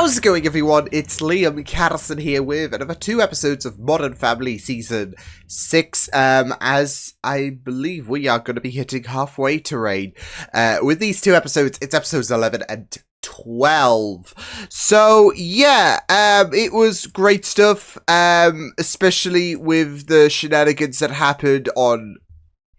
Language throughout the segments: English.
How's it going, everyone? It's Liam Catterson here with another 2 episodes of Modern Family Season 6, as I believe we are going to be hitting halfway terrain. With these 2 episodes, it's episodes 11 and 12. So, yeah, it was great stuff, especially with the shenanigans that happened on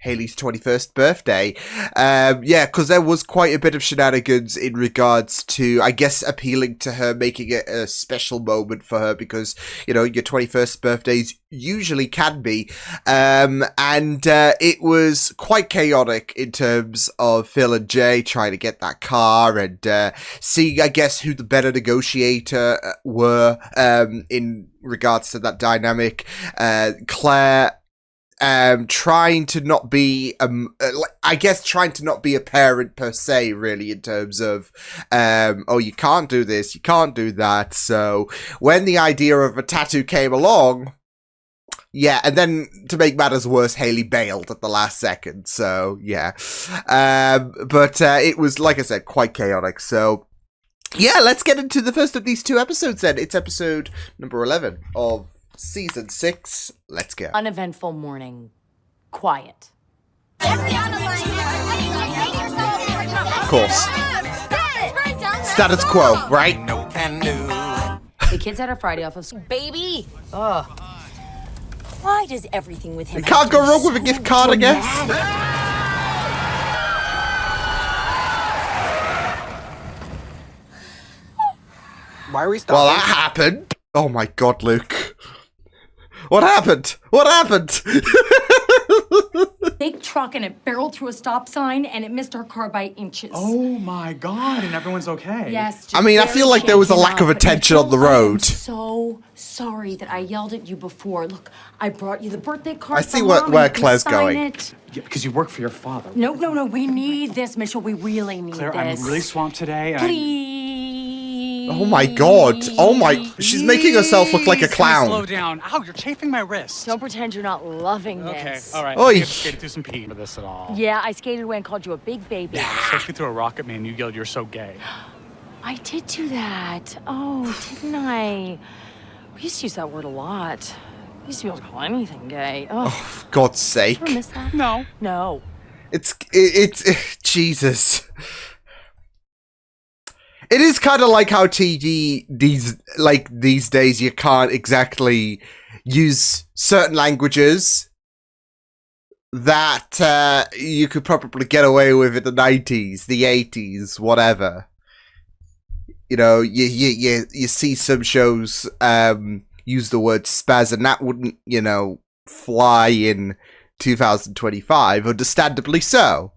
Hayley's 21st birthday. Yeah, because there was quite a bit of shenanigans in regards to, I guess, appealing to her, making it a special moment for her, because, you know, your 21st birthdays usually can be. And it was quite chaotic in terms of Phil and Jay trying to get that car and seeing, I guess, who the better negotiator were in regards to that dynamic. Claire trying to not be, I guess trying to not be a parent per se, really, in terms of, oh, you can't do this, you can't do that. So when the idea of a tattoo came along, yeah, and then to make matters worse, Hayley bailed at the last second. So yeah, but it was, like I said, quite chaotic. So yeah, let's get into the first of these 2 episodes then. It's episode number 11 of Season 6. Let's go. Uneventful morning. Quiet. Of course. Status quo, right? The kids had a Friday off of school. Baby! Ugh. Why does everything with him... You can't go wrong with a gift card, I guess. Why are we stopping? Well, that happened. Oh my god, Luke. What happened? What happened? Big truck and it barreled through a stop sign and it missed our car by inches. Oh my god, and everyone's okay. Yes. I mean, I feel like there was a lack of attention on the road. I'm so sorry that I yelled at you before. Look, I brought you the birthday card. I see where Claire's going. Yeah, because you work for your father. No. We need this, Mitchell. We really need Claire, this. I'm really swamped today. Please. Oh my god. Oh my... She's making herself look like a clown. Slow down. Ow, you're chafing my wrist. Don't pretend you're not loving this. Okay, all right. Oi. You have skated through some pee for this at all. Yeah, I skated away and called you a big baby. Sophie threw a rock at me and you yelled, "You're so gay." I did do that. Oh, didn't I? We used to use that word a lot. We used to be able to call anything gay. Oh, For God's sake. ever miss that? No. No. It's Jesus. It is kind of like how TV these days you can't exactly use certain languages that you could probably get away with in the 90s, the 80s, whatever. You know, you see some shows use the word spaz, and that wouldn't, you know, fly in 2025, understandably so.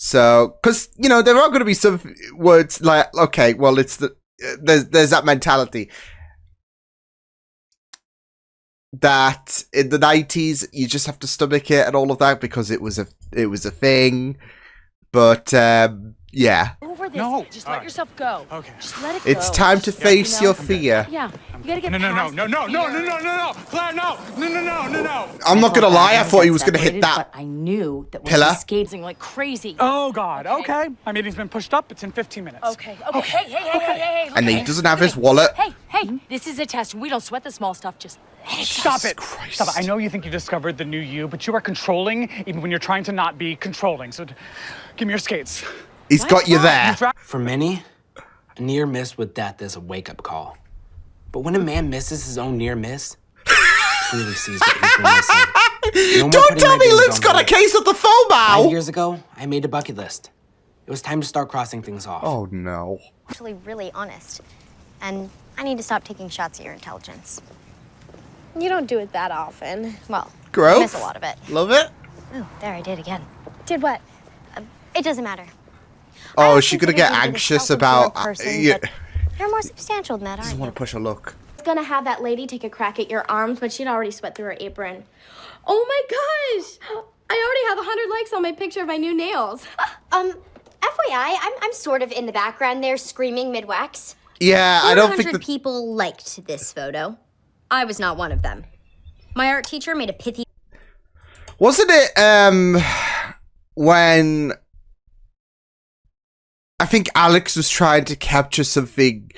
So, because, you know, there are going to be some words like, okay, well, it's the, there's that mentality that in the 90s, you just have to stomach it and all of that because it was a thing. But, yeah. Over this. No. Just let yourself go. Okay. Just let it go. It's time to face you know? your fear. Yeah. You gotta get No, past no, the no, fear. Claire, no. I'm not going to lie, I thought he was going to hit that. But I knew that when pillar. he's skating like crazy. Oh god, okay. My meeting's been pushed up. It's in 15 minutes. Okay. Hey. And he doesn't have his wallet. Hey, this is a test. We don't sweat the small stuff. Just Stop it. Christ. Stop it. I know you think you discovered the new you, but you are controlling even when you're trying to not be controlling. So give me your skates. He's got you there. For many, a near miss with death is a wake-up call. But when a man misses his own near miss, he truly sees what he's been missing. No more Don't putting tell my me dreams Luke's on got a hold. case of the 5 FOMO. years ago, I made a bucket list. It was time to start crossing things off. Oh no. Actually really honest. And I need to stop taking shots at your intelligence. You don't do it that often. Well, Growth. I miss a lot of it. Love it. Ooh, there I did again. Did what? It doesn't matter. Oh, I is she gonna consider get you to be the anxious about? self-absorbed person, Yeah. but you're more substantial than that, Doesn't aren't want you? to push a look. I was gonna have that lady take a crack at your arms, but she'd already sweat through her apron. Oh my gosh! I already have 100 likes on my picture of my new nails. FYI, I'm sort of in the background there screaming mid-wax. Yeah, I don't think 400 that. people liked this photo. I was not one of them. My art teacher made a pithy... Wasn't it when I think Alex was trying to capture something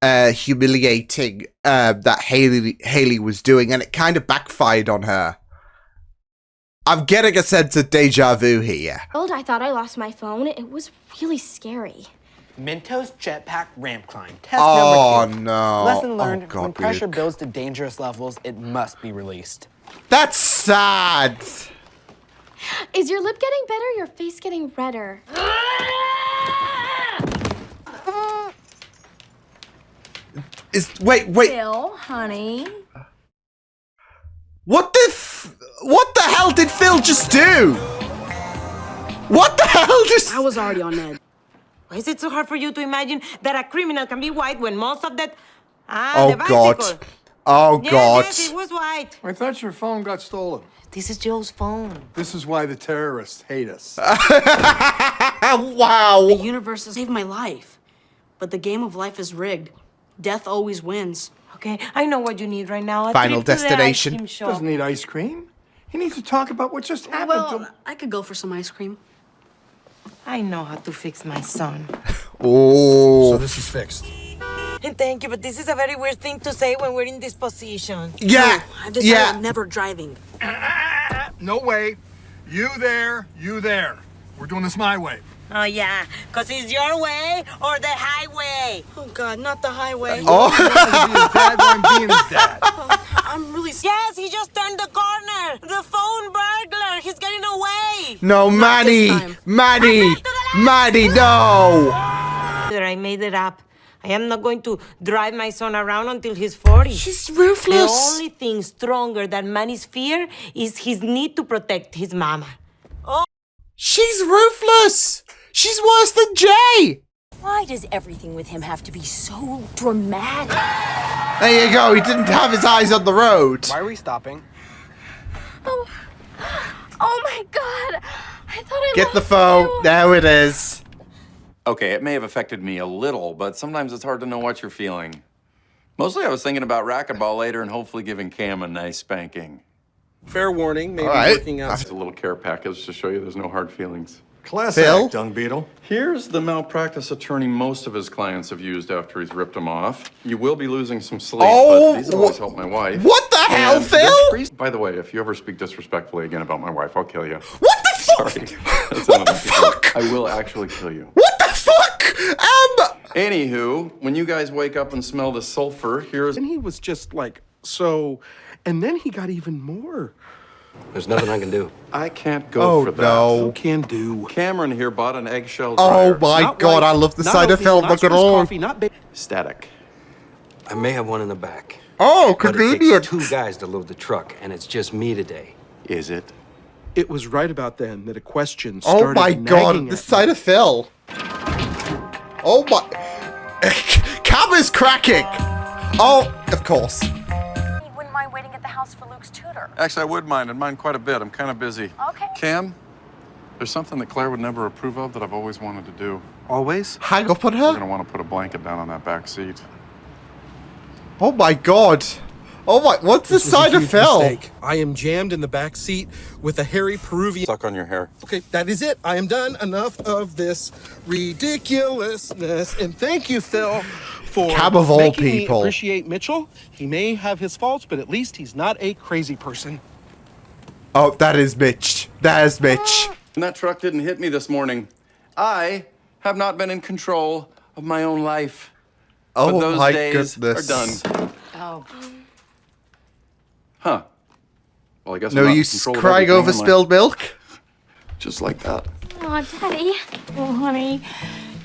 humiliating that Haley was doing, and it kind of backfired on her. I'm getting a sense of deja vu here. I thought I lost my phone. It was really scary. Mentos jetpack ramp climb. Test Oh number 2. no. Lesson learned, Oh, God, when pressure Luke. builds to dangerous levels, it must be released. That's sad. Is your lip getting better or your face getting redder? Wait. Phil, honey. What the hell did Phil just do? What the hell just? I was already on edge. Why is it so hard for you to imagine that a criminal can be white when most of that... Oh the God. bicycle. Oh God. Yes, it was white. I thought your phone got stolen. This is Joe's phone. This is why the terrorists hate us. Wow. The universe has saved my life. But the game of life is rigged. Death always wins. Okay, I know what you need right now. A Final trip to the ice destination. cream shop. Doesn't need ice cream. He needs to talk about what just happened to Well, him. I could go for some ice cream. I know how to fix my son. Oh. this is fixed. Thank you, but this is a very weird thing to say when we're in this position. Yeah. I've decided I'm never driving. No way. You there, you there. We're doing this my way. Oh, yeah, because it's your way or the highway. Oh, God, not the highway. Oh. I'm being his dad. I'm really Yes, he just turned the corner. The phone burglar. He's getting away. No, Maddie. this time. Maddie. Maddie, no. I made it up. I am not going to drive my son around until he's 40. She's The ruthless. only thing stronger than Manny's fear is his need to protect his mama. She's ruthless. She's worse than Jay. Why does everything with him have to be so dramatic? There you go. He didn't have his eyes on the road. Why are we stopping? Oh my God. I thought I Get lost the phone. you. There it is. Okay, it may have affected me a little, but sometimes it's hard to know what you're feeling. Mostly I was thinking about racquetball later and hopefully giving Cam a nice spanking. Fair warning, maybe All right. working out. It's a little care package to show you there's no hard feelings. Class Phil? act, dung beetle. Here's the malpractice attorney most of his clients have used after he's ripped them off. You will be losing some sleep, Oh, but these have always helped my wife. What the hell, And Phil? this reason- By the way, if you ever speak disrespectfully again about my wife, I'll kill you. What the fuck? Sorry. That's What the another secret. fuck? I will actually kill you. What the fuck? Anywho, when you guys wake up and smell the sulfur, here's... And he was just like, so. And then he got even more. There's nothing I can do. I can't go Oh for that. no. Can do. Cameron here bought an eggshell Oh dryer. my Not God, white, I love the not side of oatmeal, film. not Look at Swiss all. coffee, not Static. I may have one in the back. Oh, But it convenient. takes 2 guys to load the truck, and it's just me today. Is it? It was right about then that a question Oh started my nagging God, at the me. side of Phil. Oh my. Cam is cracking. Oh, of course. Wouldn't mind waiting at the house for Luke's tutor. Actually, I would mind. I'd mind quite a bit. I'm kind of busy. Okay. Cam, there's something that Claire would never approve of that I've always wanted to do. Always? Hang up on You're her. gonna want to put a blanket down on that back seat. Oh my God. Oh my. What's the This was a side of huge Phil? mistake. I am jammed in the back seat with a hairy Peruvian. Suck on your hair. Okay, that is it. I am done. Enough of this ridiculousness. And thank you, Phil, for Cab of all making me people. appreciate Mitchell. He may have his faults, but at least he's not a crazy person. Oh, that is Mitch. That is Mitch. And that truck didn't hit me this morning. I have not been in control of my own life. Oh but those my days goodness. are done. Oh. Huh. Well, I guess No I'm not in use control of crying everything, over am I? spilled milk. Just like that. Aw, Daddy. Oh, honey,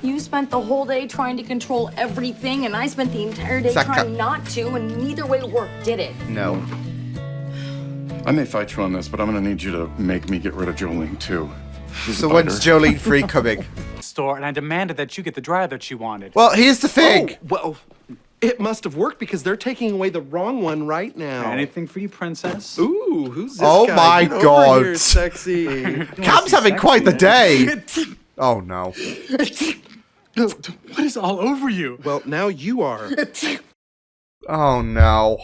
you spent the whole day trying to control everything, and I spent the entire day Saka. trying not to, and neither way worked, did it? No. I may fight you on this, but I'm gonna need you to make me get rid of Jolene too. She's So a when's biter. Jolene Free coming? Store, and I demanded that you get the dryer that you wanted. Well, here's the thing. Oh, well, it must have worked because they're taking away the wrong one right now. Anything for you, princess? Ooh, who's this Oh guy? my Get over God. here, sexy. Cam's having quite the day. Oh no. What is all over you? Well, now you are. Oh no.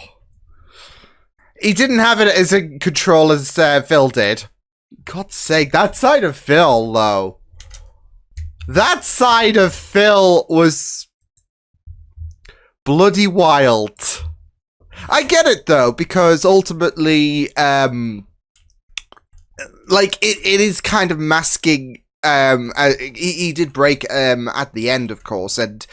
He didn't have it as in control as Phil did. God's sake, that side of Phil, though. That side of Phil was bloody wild. I get it though, because ultimately, like it is kind of masking. He did break at the end, of course, and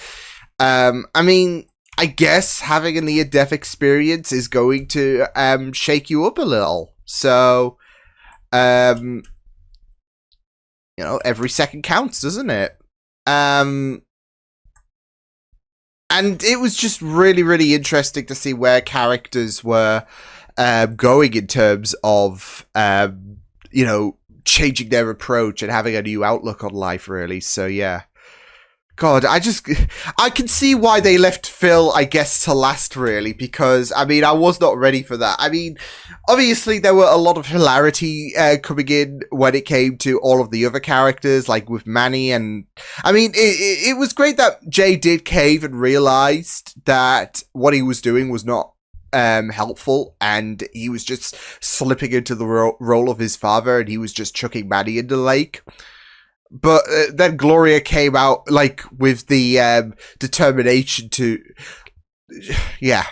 I mean, I guess having a near-death experience is going to shake you up a little. So, you know, every second counts, doesn't it? And it was just really, really interesting to see where characters were going in terms of, you know, changing their approach and having a new outlook on life, really. So, yeah. God, I can see why they left Phil, I guess, to last, really, because, I mean, I was not ready for that. I mean, obviously, there were a lot of hilarity coming in when it came to all of the other characters, like with Manny, and, I mean, it was great that Jay did cave and realized that what he was doing was not helpful, and he was just slipping into the role of his father, and he was just chucking Manny in the lake. But then Gloria came out, like, with the determination to... Yeah.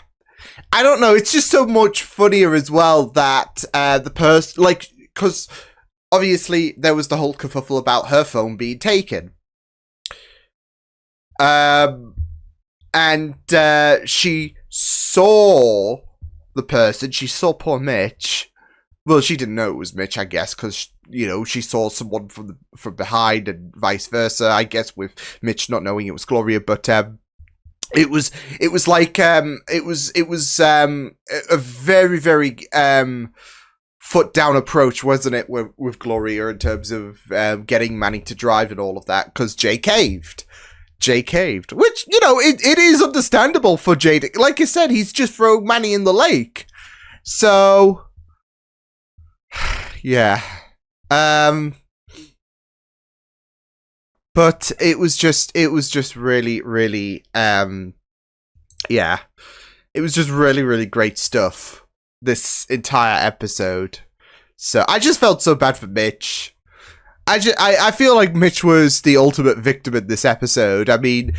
I don't know, it's just so much funnier as well that the person... Like, because obviously there was the whole kerfuffle about her phone being taken. And she saw the person, she saw poor Mitch. Well, she didn't know it was Mitch, I guess, because, you know, she saw someone from behind and vice versa, I guess, with Mitch not knowing it was Gloria, but it was like it was a very, very foot down approach, wasn't it, with Gloria in terms of getting Manny to drive and all of that, because Jay caved. Which, you know, it is understandable for Jay. Like I said, he's just thrown Manny in the lake. So... Yeah. But it was just really, really, yeah. It was just really, really great stuff, this entire episode. So, I just felt so bad for Mitch. I feel like Mitch was the ultimate victim in this episode. I mean,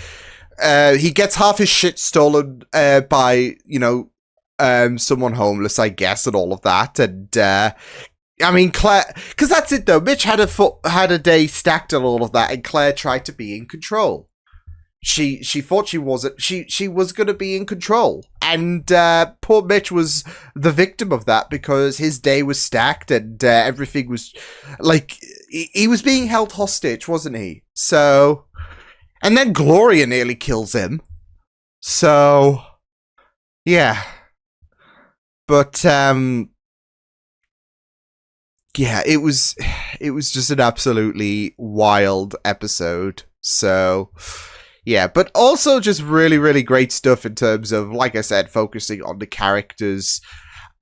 he gets half his shit stolen, by, you know, someone homeless, I guess, and all of that, and, I mean, Claire, because that's it though. Mitch had a day stacked and all of that, and Claire tried to be in control. She thought she wasn't. She was going to be in control, and poor Mitch was the victim of that because his day was stacked and everything was like he was being held hostage, wasn't he? So, and then Gloria nearly kills him. So, yeah, but yeah, it was just an absolutely wild episode. So, yeah, but also just really, really great stuff in terms of, like I said, focusing on the characters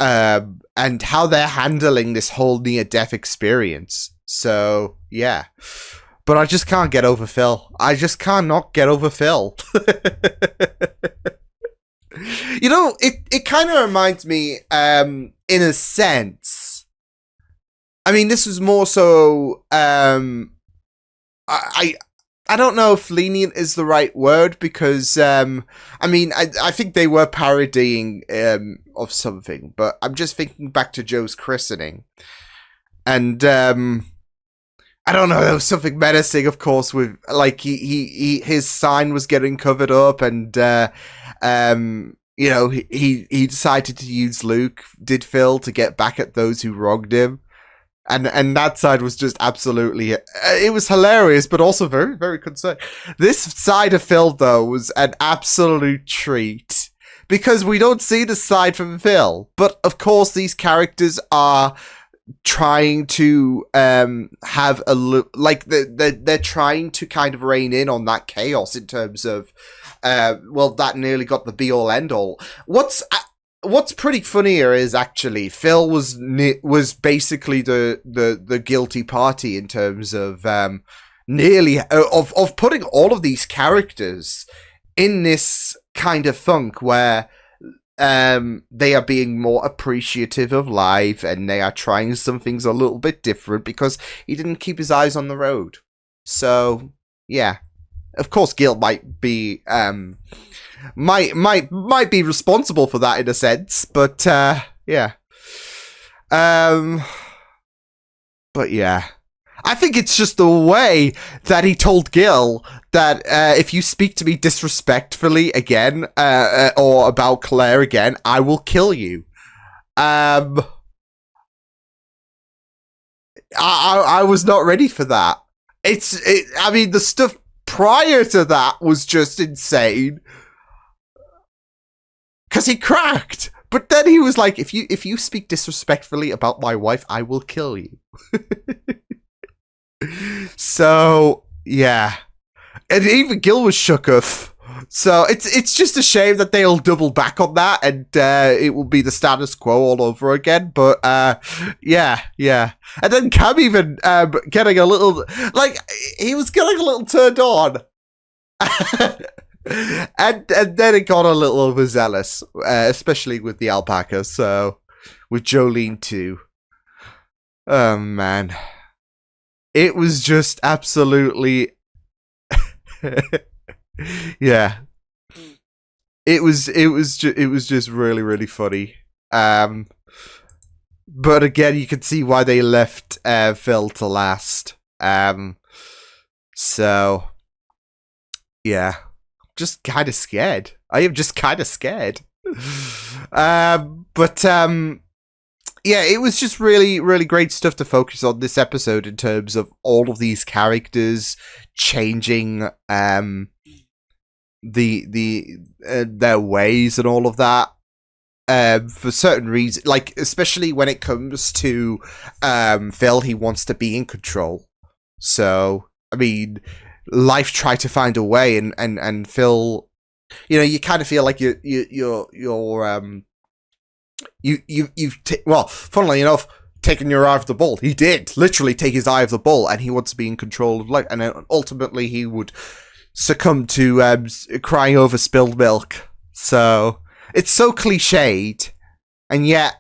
and how they're handling this whole near-death experience. So, yeah. But I just can't get over Phil. I just cannot get over Phil. You know, it kind of reminds me, in a sense... I mean, this was more so, I don't know if lenient is the right word, because, I mean, I think they were parodying, of something, but I'm just thinking back to Joe's christening, and, I don't know, there was something menacing, of course, with, like, his sign was getting covered up, and, you know, he decided to use Luke, did Phil, to get back at those who wronged him. And that side was just absolutely... It was hilarious, but also very, very concerned. This side of Phil, though, was an absolute treat. Because we don't see the side from Phil. But, of course, these characters are trying to have a... Like, they're trying to kind of rein in on that chaos in terms of... well, that nearly got the be-all, end-all. What's pretty funnier is actually Phil was basically the guilty party in terms of nearly of putting all of these characters in this kind of funk where they are being more appreciative of life and they are trying some things a little bit different because he didn't keep his eyes on the road. So yeah, of course, guilt might be might be responsible for that in a sense, but yeah. But yeah. I think it's just the way that he told Gil that if you speak to me disrespectfully again, or about Claire again, I will kill you. I was not ready for that. I mean, the stuff prior to that was just insane. Because he cracked. But then he was like, if you speak disrespectfully about my wife, I will kill you. So, yeah. And even Gil was shook off. So it's just a shame that they'll double back on that and it will be the status quo all over again. But yeah. And then Cam even getting a little, like, he was getting a little turned on. and then it got a little overzealous, especially with the alpaca. So with Jolene too. Oh man. It was just absolutely, yeah. It was just really, really funny. But again, you can see why they left Phil to last. So yeah, just kind of scared. I am just kind of scared. Yeah, it was just really, really great stuff to focus on this episode in terms of all of these characters changing their ways and all of that for certain reasons. Like, especially when it comes to Phil, he wants to be in control. So, I mean, life tried to find a way, and Phil, you know, you kind of feel like well, funnily enough, taken your eye off the ball. He did literally take his eye off the ball, and he wants to be in control of life. And ultimately, he would succumb to crying over spilled milk. So it's so cliched, and yet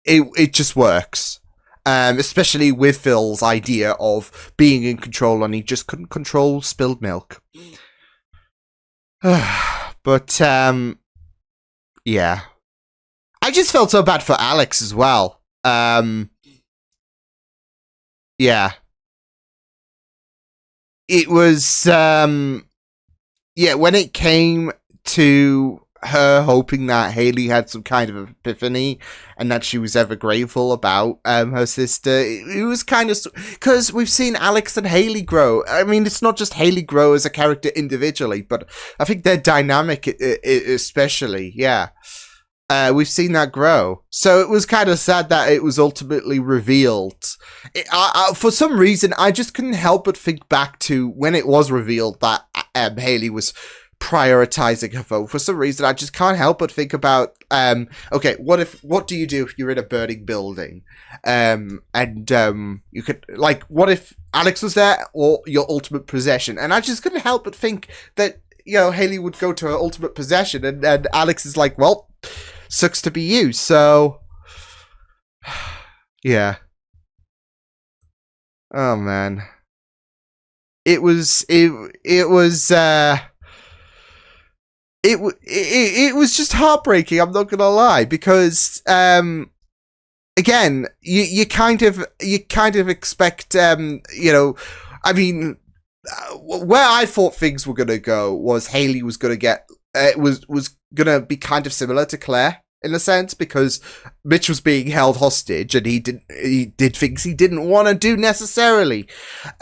it just works. Especially with Phil's idea of being in control, and he just couldn't control spilled milk. But yeah. I just felt so bad for Alex as well. Yeah. It was, yeah, when it came to her hoping that Haley had some kind of epiphany and that she was ever grateful about her sister, it was kind of, because we've seen Alex and Haley grow. I mean, it's not just Haley grow as a character individually, but I think their dynamic especially, yeah. We've seen that grow. So it was kind of sad that it was ultimately revealed. For some reason, I just couldn't help but think back to when it was revealed that Haley was prioritizing her vote. For some reason, I just can't help but think about, okay, what do you do if you're in a burning building? You could, like, what if Alex was there or your ultimate possession? And I just couldn't help but think that, you know, Haley would go to her ultimate possession, and Alex is like, well, sucks to be you. So yeah. Oh man. It was just heartbreaking, I'm not gonna lie, because again, you kind of expect, you know, I mean, where I thought things were gonna go was Haley was gonna get was gonna be kind of similar to Claire in a sense, because Mitch was being held hostage and he did things he didn't want to do necessarily,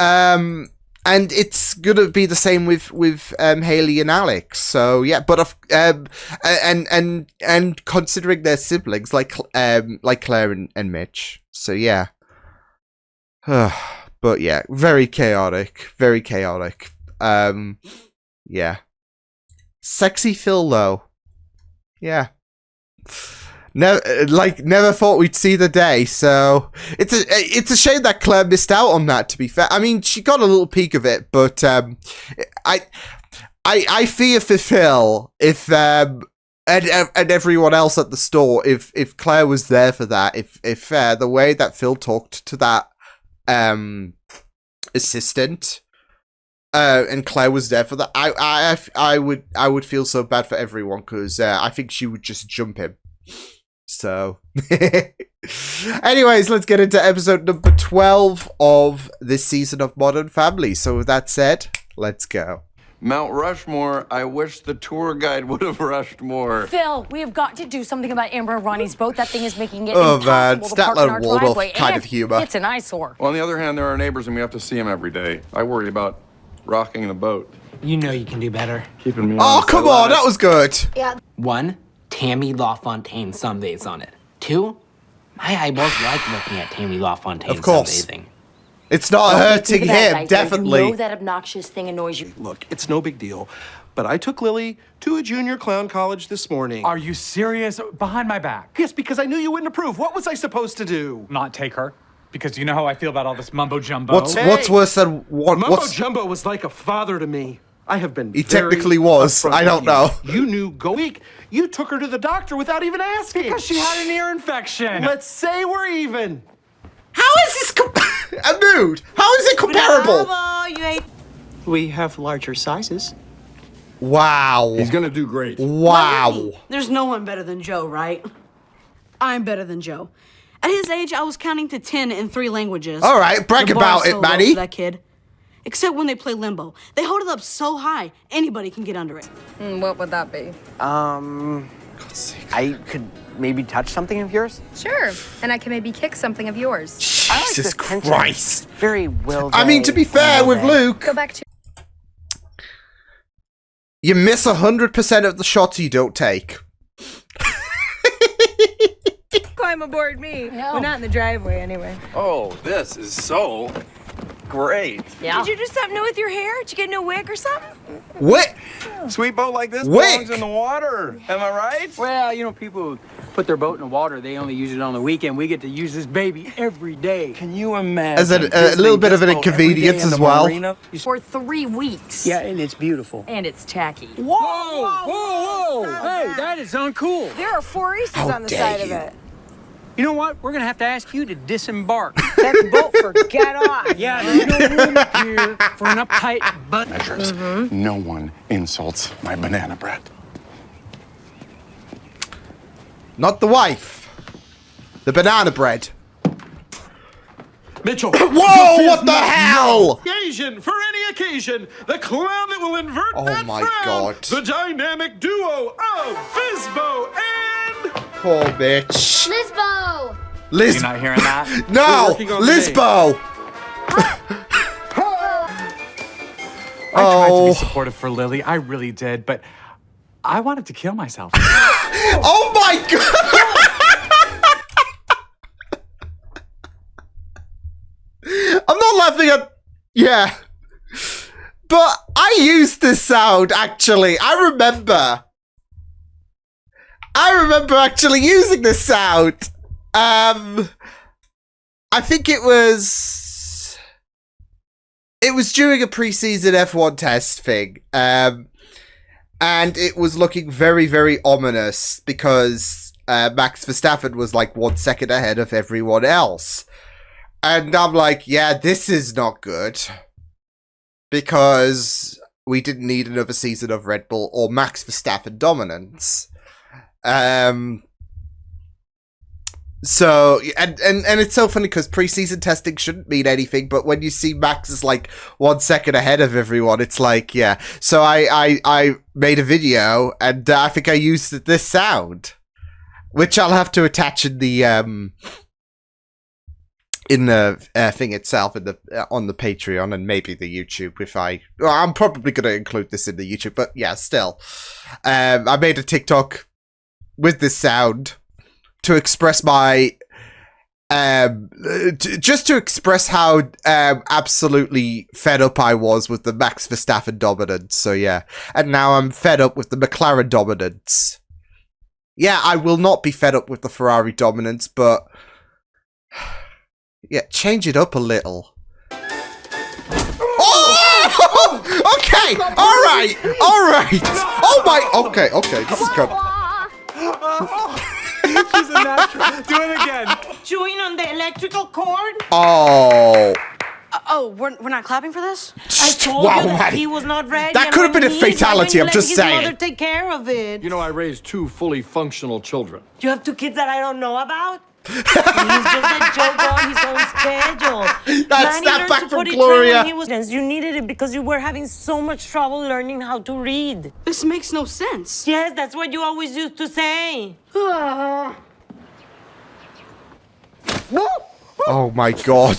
and it's gonna be the same with Haley and Alex. So yeah, but and considering their siblings like Claire and Mitch. So yeah. But yeah, very chaotic. Yeah. Sexy Phil though. Yeah. Never thought we'd see the day, so it's a shame that Claire missed out on that, to be fair. I mean, she got a little peek of it, but I fear for Phil if and everyone else at the store if Claire was there for that, if the way that Phil talked to that assistant, and Claire was there for that, I would feel so bad for everyone because I think she would just jump him. So, anyways, let's get into episode number 12 of this season of Modern Family. So with that said, let's go. Mount Rushmore, I wish the tour guide would have rushed more. Phil, we have got to do something about Amber and Ronnie's boat. That thing is making it Oh man, impossible to park in our Statler Waldorf driveway. kind and of humor. It's an eyesore. Well, on the other hand, they're our neighbors and we have to see them every day. I worry about rocking the boat. You know you can do better. Keeping me Oh, honest. come I love on, it. that was good. 1, Tammy LaFontaine sunbathes on it. 2, my eyeballs like looking at Tammy LaFontaine Of course. sunbathing. It's not hurting Think of that, him, Liza. definitely. You know that obnoxious thing annoys you. Look, it's no big deal. But I took Lily to a junior clown college this morning. Are you serious? Behind my back? Yes, because I knew you wouldn't approve. What was I supposed to do? Not take her? Because you know how I feel about all this mumbo jumbo. What's worse than what? Mumbo Jumbo was like a father to me. I have been. He very technically was. upfront I don't with know. You knew go week. You took her to the doctor without even asking. Because she had an ear infection. Let's say we're even. How is this a nude? How is it comparable? Bravo, you ate. We have larger sizes. Wow. He's gonna do great. Wow. There's no one better than Joe, right? I'm better than Joe. At his age, I was counting to 10 in 3 languages. All right, brag The bar about is it, so low Maddie. for that kid. Except when they play limbo. They hold it up so high, anybody can get under it. What would that be? I could maybe touch something of yours. Sure. And I can maybe kick something of yours. Jesus Christ. Very well. I mean, to be fair with Luke, Go back to... you miss 100% of the shots you don't take. Climb aboard me. No. We're not in the driveway anyway. Oh, this is so great. Yeah. Did you do something new with your hair? Did you get a new wig or something? What? Sweet boat like this Wait. belongs in the water. Am I right? Well, you know, people put their boat in the water. They only use it on the weekend. We get to use this baby every day. Can you imagine? As a little bit of an inconvenience as well. For 3 weeks. Yeah, and it's beautiful. And it's tacky. Whoa! Whoa! Hey, that is uncool. There are 4 aces How on the dare side you. of it. You know what? We're gonna have to ask you to disembark. That's boat for get off. Yeah, there's no room here for an uptight butt. Measures. No one insults my banana bread. Not the wife. The banana bread. Mitchell. Whoa, this what is the not hell? no occasion for any occasion. The clown that will invert Oh that my frown. God. The dynamic duo of Fizbo and... Poor bitch. Lisbo! Liz. You not hearing that? No! We're working on Lisbo! I tried to Oh. be supportive for Lily. I really did, but I wanted to kill myself. Oh my god! I'm not laughing at... Yeah. But I used this sound, actually. I remember actually using this sound. I think it was during a preseason F1 test thing. And it was looking very, very ominous because Max Verstappen was like 1 second ahead of everyone else. And I'm like, yeah, this is not good. Because we didn't need another season of Red Bull or Max Verstappen dominance. So, and it's so funny because preseason testing shouldn't mean anything, but when you see Max is like 1 second ahead of everyone, it's like, yeah. So I made a video, and I think I used this sound, which I'll have to attach in the thing itself, in the on the Patreon and maybe the YouTube. I'm probably going to include this in the YouTube, but yeah, still, I made a TikTok with this sound to express my just to express how absolutely fed up I was with the Max Verstappen dominance. So yeah, and now I'm fed up with the McLaren dominance. Yeah, I will not be fed up with the Ferrari dominance, but yeah, change it up a little. Oh! Okay, all right. Oh my. Okay. This is good. She's a natural. Do it again. Chewing on the electrical cord? Oh. Oh, we're not clapping for this? I told Wow, you that man. he was not ready. That and could have when been a he is, why fatality, don't I'm you just let his saying. mother take care of it. You know, I raised 2 fully functional children. You have 2 kids that I don't know about? He's just a joke on his own schedule. That's Manny not learned back to from potty train Gloria. when he was- You needed it because you were having so much trouble learning how to read. This makes no sense. Yes, that's what you always used to say. Oh my god.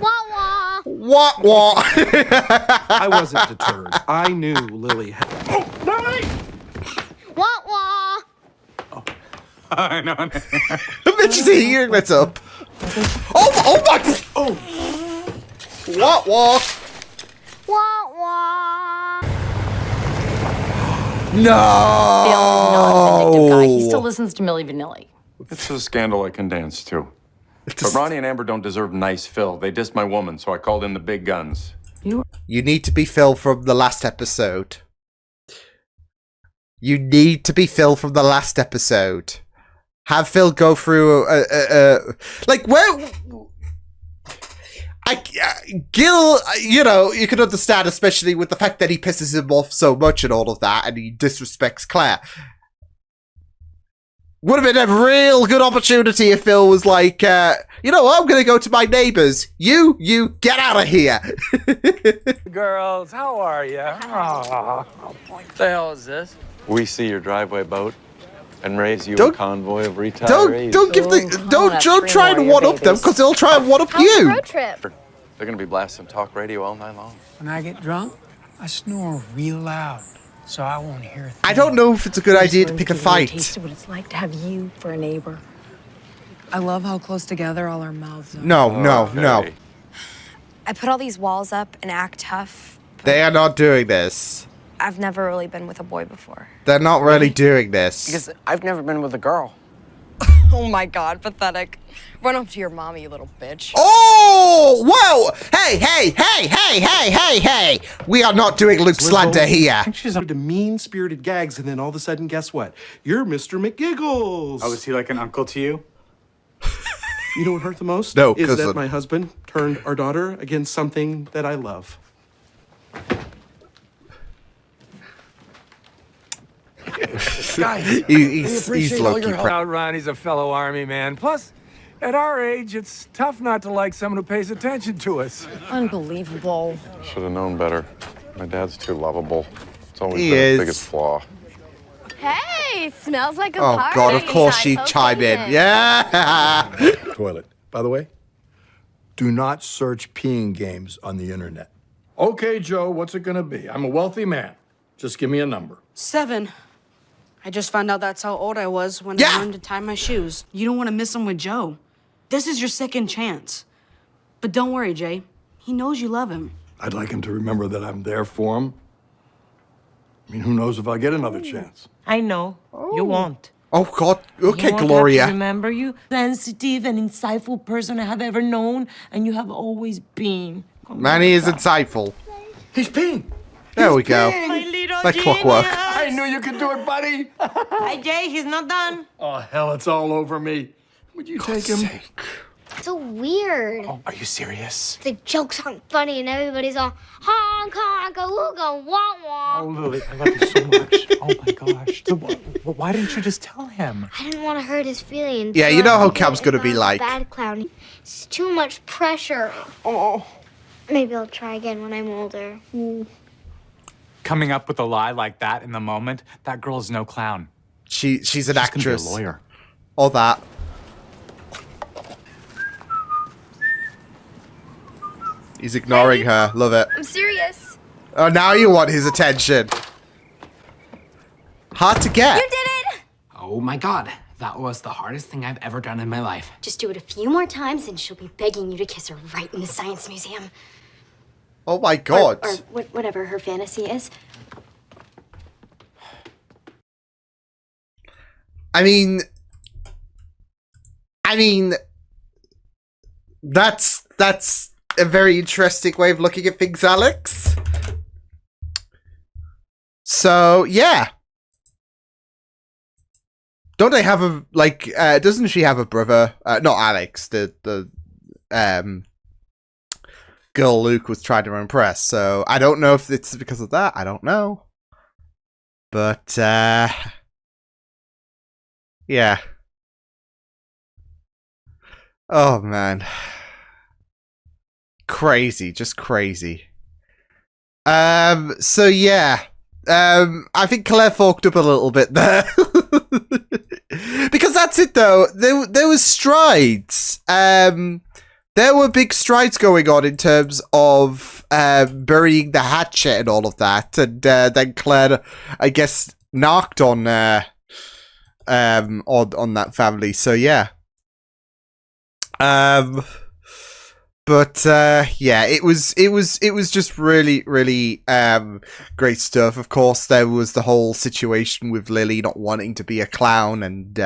Wah wah. What? I wasn't deterred. I knew Lily had. Wah wah. I know. The bitch is hearing this up. Oh my. Oh. What? Wah wah. No. Phil is not a vindictive guy. He still listens to Milli Vanilli. It's a scandal I can dance to. But Ronnie and Amber don't deserve nice Phil. They dissed my woman, so I called in the big guns. You need to be Phil from the last episode. You need to be Phil from the last episode. Have Phil go through like where. Gil, you know, you can understand, especially with the fact that he pisses him off so much and all of that, and he disrespects Claire. Would have been a real good opportunity if Phil was like, you know what, I'm gonna go to my neighbors. You, get out of here. Girls, how are you? Oh, what the hell is this? We see your driveway boat and raise you a Don't- convoy of retirees. Don't try and one up them, because they'll try and one up you. Road trip. They're gonna be blasting talk radio all night long. When I get drunk, I snore real loud, so I won't hear a thing. I don't know if it's a good idea to pick a Taste fight. of what it's like to have you for a neighbor. I love how close together all our mouths are. No. Okay. I put all these walls up and act tough. They are not doing this. I've never really been with a boy before. They're not really doing this. Because I've never been with a girl. Oh my god, pathetic. Run up to your mommy, you little bitch. Oh, whoa! Hey! We are not doing Luke slander here. She's up to mean-spirited gags, and then all of a sudden, guess what? You're Mr. McGiggles. Oh, is he like an uncle to you? You know what hurt the most? No, is cousin. that my husband turned our daughter against something that I love. Guys, He's low-key Proud Ronnie's a fellow army man. Plus, at our age, it's tough not to like someone who pays attention to us. Unbelievable. Should have known better. My dad's too lovable. It's always He been is. his biggest flaw. Hey, smells like a Oh party. god, of course she'd Nice chime in. opening. Yeah. Toilet. By the way, do not search peeing games on the internet. Okay, Joe, what's it gonna be? I'm a wealthy man. Just give me a number. 7. I just found out that's how old I was when Yeah. I learned to tie my shoes. You don't want to miss them with Joe. This is your second chance. But don't worry, Jay. He knows you love him. I'd like him to remember that I'm there for him. I mean, who knows if I get another chance? I know. You won't. Oh god. Okay, You won't Gloria. have to remember you, sensitive and insightful person I have ever known, and you have always been. Manny is insightful. He's peeing. There we go. My little Like clockwork. genius. I knew you could do it, buddy. Hi, Jay. He's not done. Oh, hell, it's all over me. Would you take him? It's so weird. Are you serious? The jokes aren't funny and everybody's all honk honk ooga wah wah. Oh, Lily, I love you so much. Oh my gosh. So, why didn't you just tell him? I didn't want to hurt his feelings. Yeah, so you know I how figured Cam's gonna if be I was a like. Bad clown. It's too much pressure. Oh. Maybe I'll try again when I'm older. Coming up with a lie like that in the moment, that girl is no clown. She's an Gonna be a actress. lawyer. All that. He's ignoring her. Love it. I'm serious. Oh, now you want his attention. Hard to get. You did it! Oh my god, that was the hardest thing I've ever done in my life. Just do it a few more times and she'll be begging you to kiss her right in the science museum. Oh my god. Or whatever her fantasy is. I mean, that's a very interesting way of looking at things, Alex. So yeah, don't they have a doesn't she have a brother? Not Alex, the girl Luke was trying to impress. So I don't know if it's because of that. I don't know. But, yeah. Oh, man. Crazy. Just crazy. So yeah. I think Claire forked up a little bit there. Because that's it though. There was strides. There were big strides going on in terms of burying the hatchet and all of that. And then Claire, I guess, knocked on that family. So yeah. But yeah, it was just really, really great stuff. Of course, there was the whole situation with Lily not wanting to be a clown, and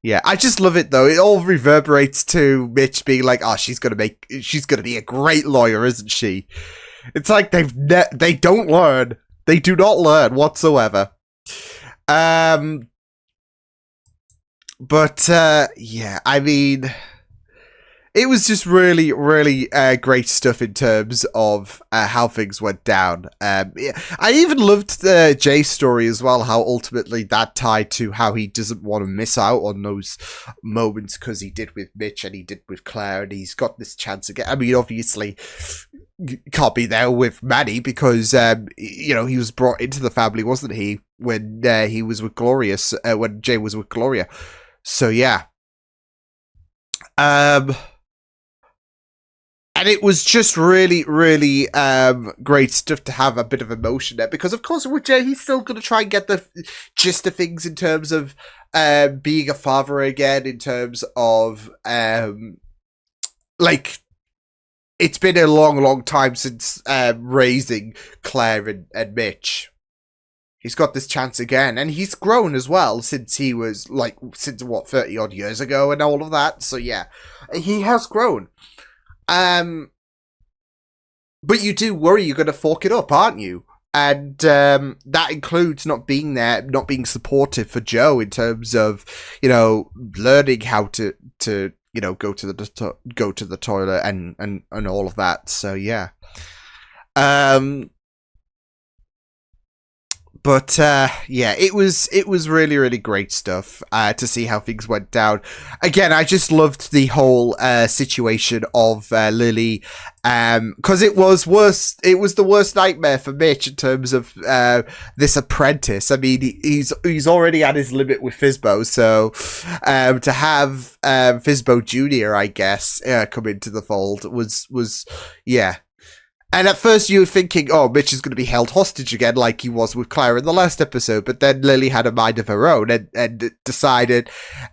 yeah, I just love it though. It all reverberates to Mitch being like, "Oh, she's gonna be a great lawyer, isn't she?" It's like they don't learn. They do not learn whatsoever. But yeah, I mean, it was just really, really great stuff in terms of how things went down. Yeah, I even loved the Jay story as well, how ultimately that tied to how he doesn't want to miss out on those moments because he did with Mitch and he did with Claire, and he's got this chance again. I mean, obviously, can't be there with Maddie because, you know, he was brought into the family, wasn't he, when he was with Gloria, when Jay was with Gloria. So, yeah. And it was just really, really great stuff to have a bit of emotion there. Because, of course, with Jay, he's still going to try and get the gist of things in terms of being a father again, in terms of, like, it's been a long, long time since raising Claire and Mitch. He's got this chance again. And he's grown as well since he was, like, since, what, 30-odd years ago and all of that. So, yeah, he has grown. But you do worry you're going to fork it up, aren't you? And that includes not being there, not being supportive for Joe in terms of, you know, learning how to you know, go to the toilet and all of that. So yeah. But yeah, it was really, really great stuff to see how things went down. Again, I just loved the whole situation of Lily, because it was worse. It was the worst nightmare for Mitch in terms of this apprentice. I mean, he's already at his limit with Fizbo, so to have Fizbo Jr., I guess, come into the fold was yeah. And at first you were thinking, oh, Mitch is going to be held hostage again like he was with Claire in the last episode. But then Lily had a mind of her own and decided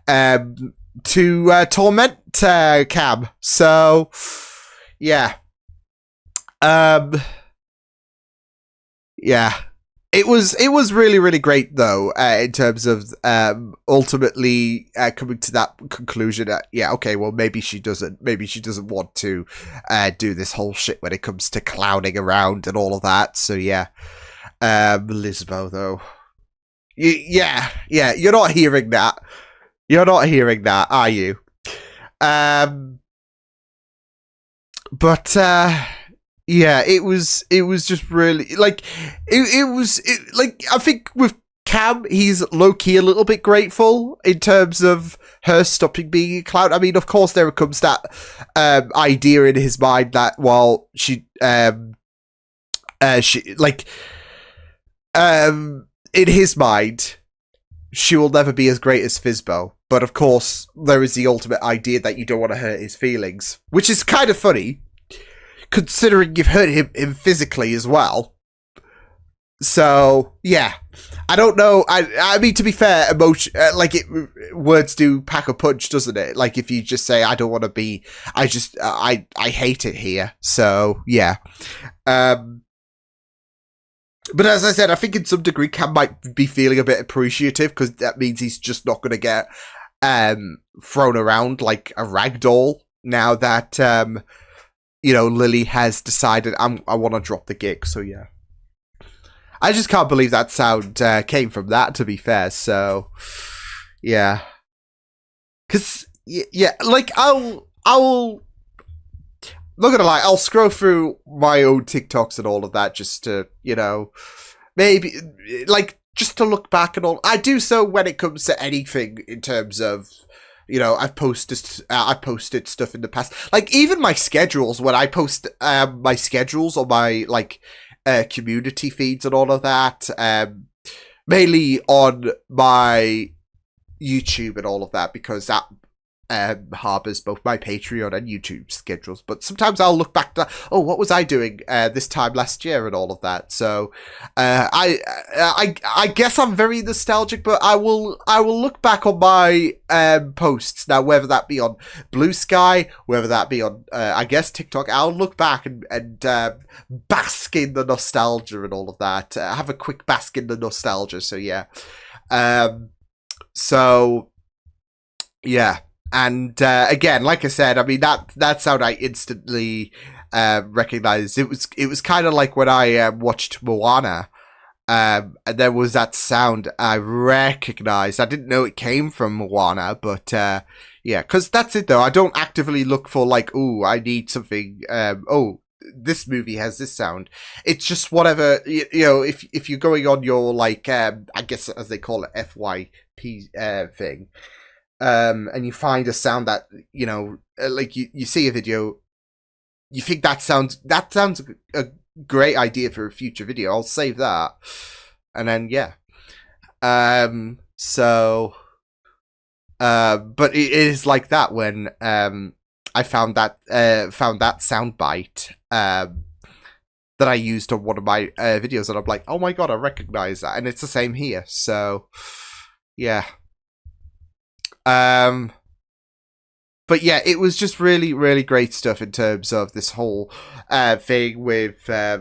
to torment Cam. So, yeah. Yeah. It was really, really great, though, in terms of ultimately coming to that conclusion that, yeah, okay, well, maybe she doesn't want to do this whole shit when it comes to clowning around and all of that. So, yeah. Lisbo, though. Yeah, you're not hearing that. You're not hearing that, are you? But, yeah, it was just really, like, like, I think with Cam, he's low-key a little bit grateful in terms of her stopping being a clown. I mean, of course, there comes that idea in his mind that while in his mind, she will never be as great as Fizbo. But, of course, there is the ultimate idea that you don't want to hurt his feelings, which is kind of funny, considering you've hurt him physically as well. So, yeah. I don't know. I mean, to be fair, words do pack a punch, doesn't it? Like, if you just say, I don't want to be, I hate it here. So, yeah. But as I said, I think in some degree, Cam might be feeling a bit appreciative, because that means he's just not going to get thrown around like a rag doll now that, you know, Lily has decided I want to drop the gig. So, yeah. I just can't believe that sound came from that, to be fair. So, yeah. Because, yeah, like, I'll not gonna lie, I'll scroll through my own TikToks and all of that just to, you know, maybe, like, just to look back and all. I do so when it comes to anything in terms of, you know, I've posted stuff in the past. Like, even my schedules, when I post my schedules on my, like, community feeds and all of that, mainly on my YouTube and all of that, because that harbors both my Patreon and YouTube schedules. But sometimes I'll look back to, oh, what was I doing this time last year and all of that. So I guess I'm very nostalgic, but I will look back on my posts now, whether that be on Blue Sky, whether that be on I guess TikTok. I'll look back and bask in the nostalgia and all of that. Have a quick bask in the nostalgia. So yeah. Yeah. And again, like I said, I mean that sound I instantly recognized. It was kind of like when I watched Moana, and there was that sound I recognized. I didn't know it came from Moana, but yeah, because that's it though. I don't actively look for like, oh, I need something. Oh, this movie has this sound. It's just whatever you know. If you're going on your like, I guess as they call it, FYP thing. And you find a sound that, you know, like you see a video, you think that sounds a great idea for a future video. I'll save that. And then, yeah. But it is like that when, I found that soundbite, that I used on one of my, videos, and I'm like, oh my god, I recognize that. And it's the same here. So, yeah. But yeah, it was just really, really great stuff in terms of this whole thing with. I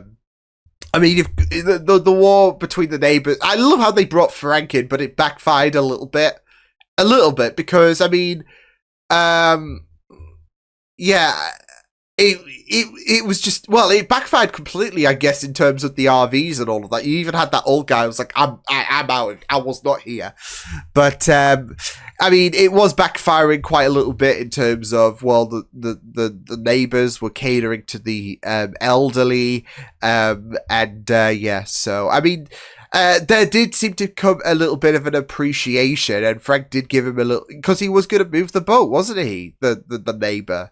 mean, if the war between the neighbors. I love how they brought Frank in, but it backfired a little bit, because I mean, yeah. It was just, well, it backfired completely, I guess, in terms of the RVs and all of that. You even had that old guy who was like, I'm out, I was not here. But, I mean, it was backfiring quite a little bit in terms of, well, the neighbors were catering to the elderly, yeah, so, I mean, there did seem to come a little bit of an appreciation, and Frank did give him a little, because he was going to move the boat, wasn't he, the neighbor?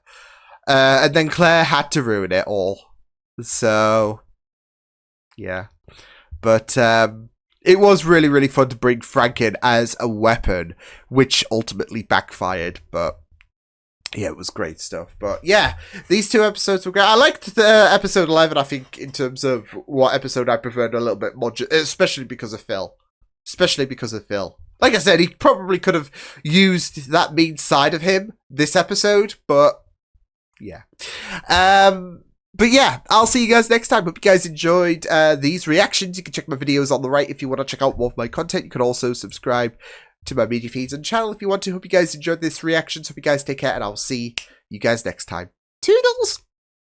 And then Claire had to ruin it all. So, yeah. But it was really, really fun to bring Frank in as a weapon, which ultimately backfired. But, yeah, it was great stuff. But, yeah, these two episodes were great. I liked the episode 11, I think, in terms of what episode I preferred a little bit more, especially because of Phil. Like I said, he probably could have used that mean side of him this episode, but... yeah. But yeah, I'll see you guys next time. Hope you guys enjoyed these reactions. You can check my videos on the right if you want to check out more of my content. You can also subscribe to my media feeds and channel if you want to. Hope you guys enjoyed this reaction. So hope you guys take care, and I'll see you guys next time. Toodles!